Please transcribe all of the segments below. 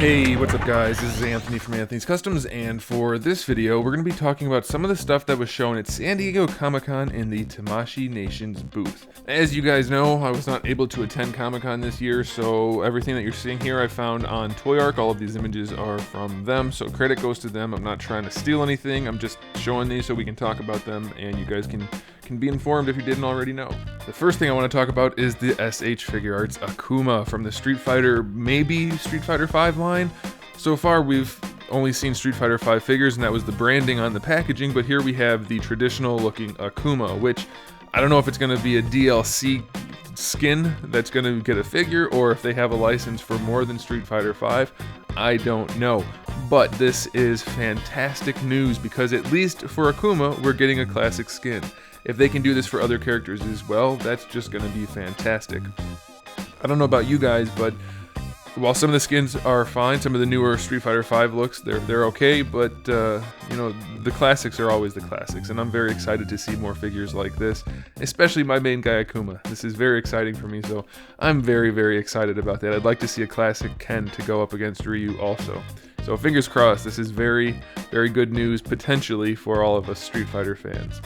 Hey, what's up guys? This is Anthony from Anthony's Customs, and for this video, we're going to be talking about some of the stuff that was shown at San Diego Comic-Con in the Tamashii Nation's booth. As you guys know, I was not able to attend Comic-Con this year, so everything that you're seeing here I found on ToyArk. All of these images are from them, so credit goes to them. I'm not trying to steal anything, I'm just showing these so we can talk about them, and you guys can be informed if you didn't already know. The first thing I want to talk about is the SH Figure Arts Kuma from the Street Fighter, maybe Street Fighter V line. So far we've only seen Street Fighter V figures, and that was the branding on the packaging, but here we have the traditional looking Kuma, which I don't know if it's going to be a DLC skin that's going to get a figure, or if they have a license for more than Street Fighter V. I don't know. But this is fantastic news, because at least for Kuma, we're getting a classic skin. If they can do this for other characters as well, that's just going to be fantastic. I don't know about you guys, but while some of the skins are fine, some of the newer Street Fighter V looks, they're okay, but you know, the classics are always the classics, and I'm very excited to see more figures like this, especially my main guy Kuma. This is very exciting for me, so I'm very, very excited about that. I'd like to see a classic Ken to go up against Ryu also. So fingers crossed, this is very, very good news, potentially, for all of us Street Fighter fans.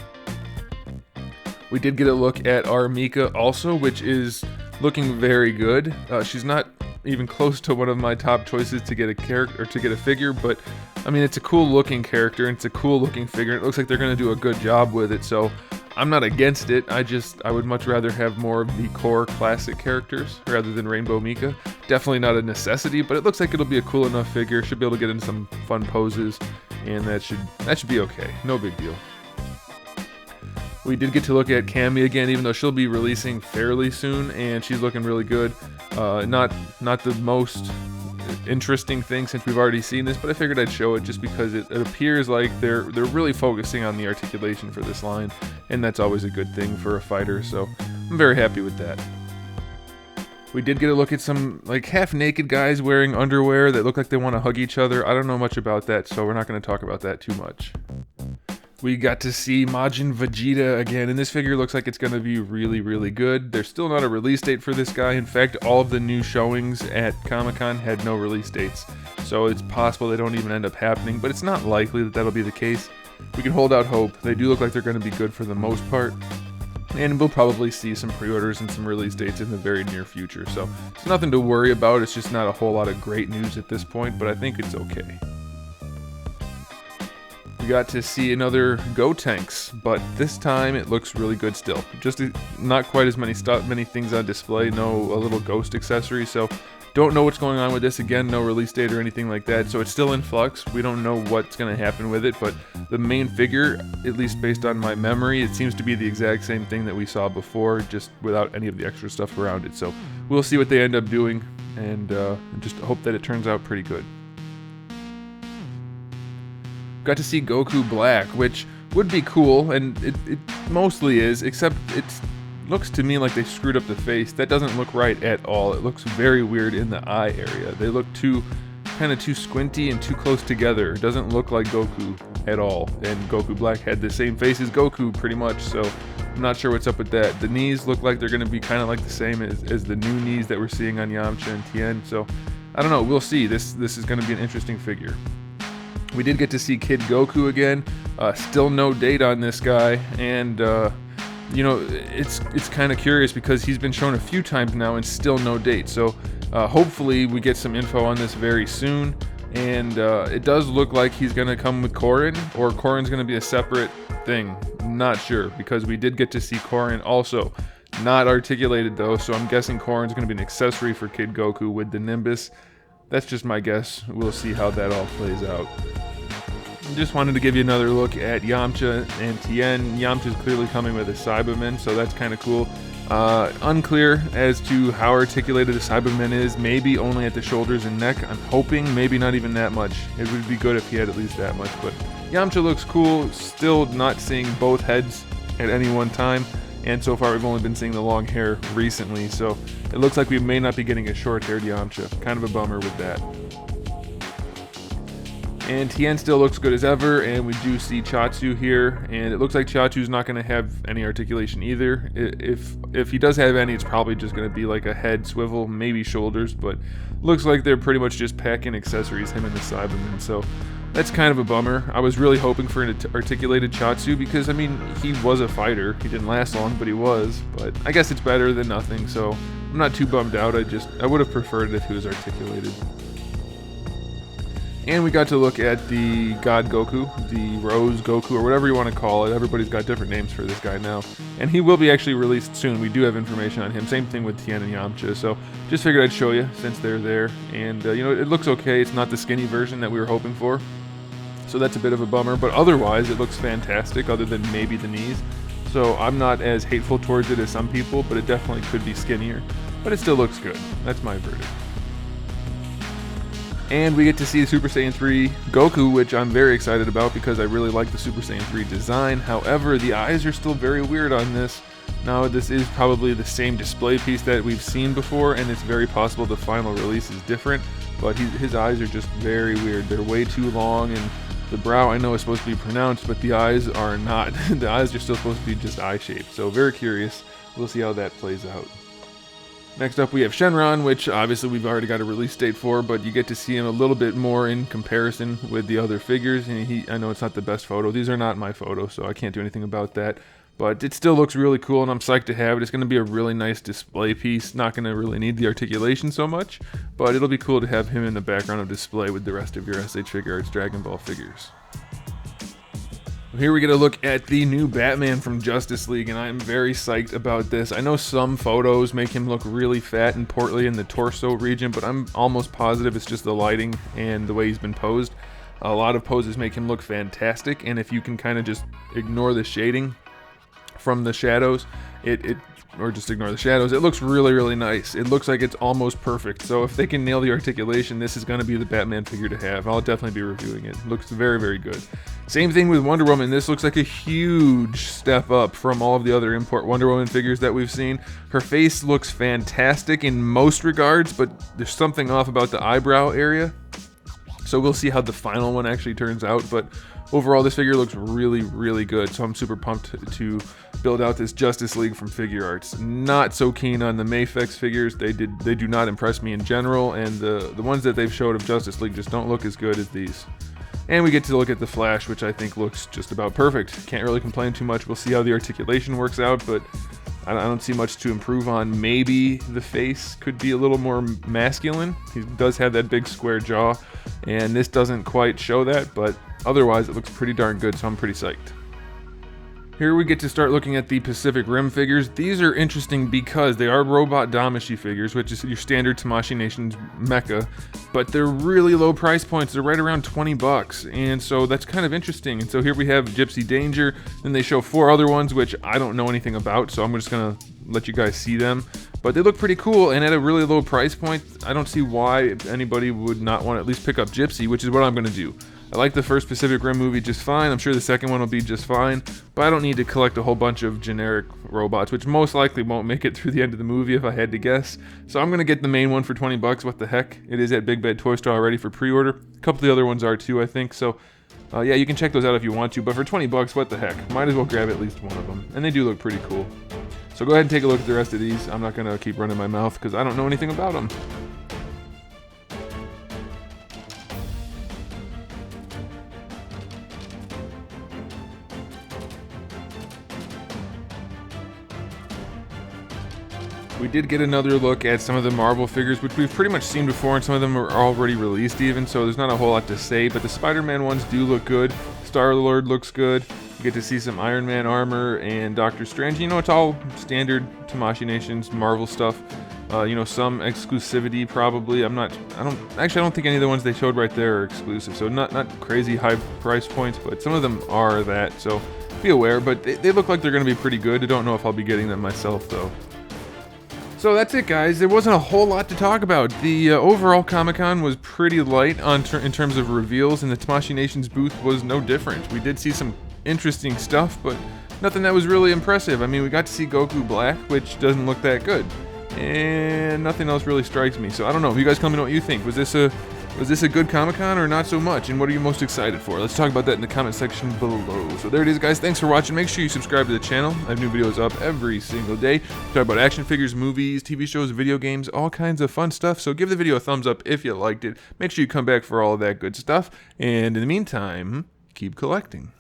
We did get a look at our Mika also, which is looking very good. She's not even close to one of my top choices to get a character or to get a figure, but I mean, it's a cool looking character and it's a cool looking figure. It looks like they're going to do a good job with it, so I'm not against it. I would much rather have more of the core classic characters rather than Rainbow Mika. Definitely not a necessity, but it looks like it'll be a cool enough figure. Should be able to get in some fun poses, and that should be okay. No big deal. We did get to look at Cammy again, even though she'll be releasing fairly soon, and she's looking really good. Not the most interesting thing since we've already seen this, but I figured I'd show it just because it appears like they're really focusing on the articulation for this line, and that's always a good thing for a fighter, so I'm very happy with that. We did get a look at some like half-naked guys wearing underwear that look like they want to hug each other. I don't know much about that, so we're not going to talk about that too much. We got to see Majin Vegeta again, and this figure looks like it's going to be really, really good. There's still not a release date for this guy. In fact, all of the new showings at Comic-Con had no release dates, so it's possible they don't even end up happening, but it's not likely that that'll be the case. We can hold out hope. They do look like they're going to be good for the most part, and we'll probably see some pre-orders and some release dates in the very near future, so it's nothing to worry about. It's just not a whole lot of great news at this point, but I think it's okay. We got to see another Gotenks, but this time it looks really good still. Just not quite as many things on display, a little ghost accessory, so don't know what's going on with this. Again, no release date or anything like that, so it's still in flux. We don't know what's going to happen with it, but the main figure, at least based on my memory, it seems to be the exact same thing that we saw before, just without any of the extra stuff around it. So we'll see what they end up doing, and just hope that it turns out pretty good. Got to see Goku Black, which would be cool, and it mostly is, except it looks to me like they screwed up the face. That doesn't look right at all. It looks very weird in the eye area. They look kind of too squinty and too close together. It doesn't look like Goku at all, and Goku Black had the same face as Goku pretty much, so I'm not sure what's up with that. The knees look like they're going to be kind of like the same as the new knees that we're seeing on Yamcha and Tien, so I don't know. We'll see. This is going to be an interesting figure. We did get to see Kid Goku again. Still no date on this guy, and you know, it's kind of curious because he's been shown a few times now and still no date. So hopefully we get some info on this very soon, and it does look like he's going to come with Korin, or Korin's going to be a separate thing. Not sure, because we did get to see Korin also. Not articulated though, so I'm guessing Korin's going to be an accessory for Kid Goku with the Nimbus. That's just my guess. We'll see how that all plays out. Just wanted to give you another look at Yamcha and Tien. Yamcha's clearly coming with a Cyberman, so that's kind of cool. Unclear as to how articulated the Cyberman is. Maybe only at the shoulders and neck. I'm hoping maybe not even that much. It would be good if he had at least that much, but Yamcha looks cool. Still not seeing both heads at any one time, and so far we've only been seeing the long hair recently, so it looks like we may not be getting a short-haired Yamcha. Kind of a bummer with that. And Tien still looks good as ever, and we do see Chiaotzu here, and it looks like Chiaotzu's not going to have any articulation either. If he does have any, it's probably just going to be like a head swivel, maybe shoulders, but looks like they're pretty much just packing accessories, him and the Cyberman, so that's kind of a bummer. I was really hoping for an articulated Chiaotzu because, I mean, he was a fighter. He didn't last long, but he was, but I guess it's better than nothing, so I'm not too bummed out. I would have preferred it if he was articulated. And we got to look at the God Goku, the Rose Goku, or whatever you want to call it. Everybody's got different names for this guy now. And he will be actually released soon. We do have information on him. Same thing with Tien and Yamcha. So just figured I'd show you since they're there. And, you know, it looks okay. It's not the skinny version that we were hoping for. So that's a bit of a bummer. But otherwise, it looks fantastic, other than maybe the knees. So I'm not as hateful towards it as some people, but it definitely could be skinnier. But it still looks good. That's my verdict. And we get to see Super Saiyan 3 Goku, which I'm very excited about because I really like the Super Saiyan 3 design. However, the eyes are still very weird on this. Now, this is probably the same display piece that we've seen before, and it's very possible the final release is different, but his eyes are just very weird. They're way too long, and the brow I know is supposed to be pronounced, but the eyes are not. The eyes are still supposed to be just eye-shaped, so very curious. We'll see how that plays out. Next up we have Shenron, which obviously we've already got a release date for, but you get to see him a little bit more in comparison with the other figures. And I know it's not the best photo. These are not my photos, so I can't do anything about that. But it still looks really cool, and I'm psyched to have it. It's going to be a really nice display piece. Not going to really need the articulation so much, but it'll be cool to have him in the background of display with the rest of your SH Figuarts Dragon Ball figures. Here we get a look at the new Batman from Justice League, and I'm very psyched about this. I know some photos make him look really fat and portly in the torso region, but I'm almost positive it's just the lighting and the way he's been posed. A lot of poses make him look fantastic, and if you can kind of just ignore the shading from the shadows, or just ignore the shadows, it looks really, really nice. It looks like it's almost perfect. So if they can nail the articulation, this is going to be the Batman figure to have. I'll definitely be reviewing it. It looks very, very good. Same thing with Wonder Woman. This looks like a huge step up from all of the other import Wonder Woman figures that we've seen. Her face looks fantastic in most regards, but there's something off about the eyebrow area. So we'll see how the final one actually turns out, but overall this figure looks really, really good, so I'm super pumped to build out this Justice League from Figure Arts. Not so keen on the Mafex figures. They do not impress me in general, and the ones that they've showed of Justice League just don't look as good as these. And we get to look at the Flash, which I think looks just about perfect. Can't really complain too much. We'll see how the articulation works out, but I don't see much to improve on. Maybe the face could be a little more masculine. He does have that big square jaw, and this doesn't quite show that, but otherwise it looks pretty darn good, so I'm pretty psyched. Here we get to start looking at the Pacific Rim figures. These are interesting because they are robot Tamashii figures, which is your standard Tamashii Nation's mecha, but they're really low price points. They're right around 20 bucks, and so that's kind of interesting. And so here we have Gipsy Danger, then they show 4 other ones, which I don't know anything about, so I'm just gonna let you guys see them. But they look pretty cool, and at a really low price point, I don't see why anybody would not want to at least pick up Gipsy, which is what I'm gonna do. I like the first Pacific Rim movie just fine. I'm sure the second one will be just fine, but I don't need to collect a whole bunch of generic robots, which most likely won't make it through the end of the movie if I had to guess. So I'm going to get the main one for 20 bucks. What the heck? It is at Big Bad Toy Store already for pre-order. A couple of the other ones are too, I think. So yeah, you can check those out if you want to, but for 20 bucks, what the heck? Might as well grab at least one of them. And they do look pretty cool. So go ahead and take a look at the rest of these. I'm not going to keep running my mouth because I don't know anything about them. We did get another look at some of the Marvel figures, which we've pretty much seen before, and some of them are already released even, so there's not a whole lot to say, but the Spider-Man ones do look good. Star-Lord looks good. You get to see some Iron Man armor and Doctor Strange. You know, it's all standard Tamashii Nation's Marvel stuff. You know, some exclusivity probably. I don't think any of the ones they showed right there are exclusive, so not crazy high price points, but some of them are that, so be aware, but they look like they're going to be pretty good. I don't know if I'll be getting them myself, though. So that's it, guys. There wasn't a whole lot to talk about. The overall Comic-Con was pretty light in terms of reveals, and the Tamashii Nation's booth was no different. We did see some interesting stuff, but nothing that was really impressive. I mean, we got to see Goku Black, which doesn't look that good, and nothing else really strikes me. So I don't know. You guys tell me what you think. Was this a Was this a good Comic-Con or not so much? And what are you most excited for? Let's talk about that in the comment section below. So there it is, guys. Thanks for watching. Make sure you subscribe to the channel. I have new videos up every single day. Talk about action figures, movies, TV shows, video games, all kinds of fun stuff. So give the video a thumbs up if you liked it. Make sure you come back for all of that good stuff. And in the meantime, keep collecting.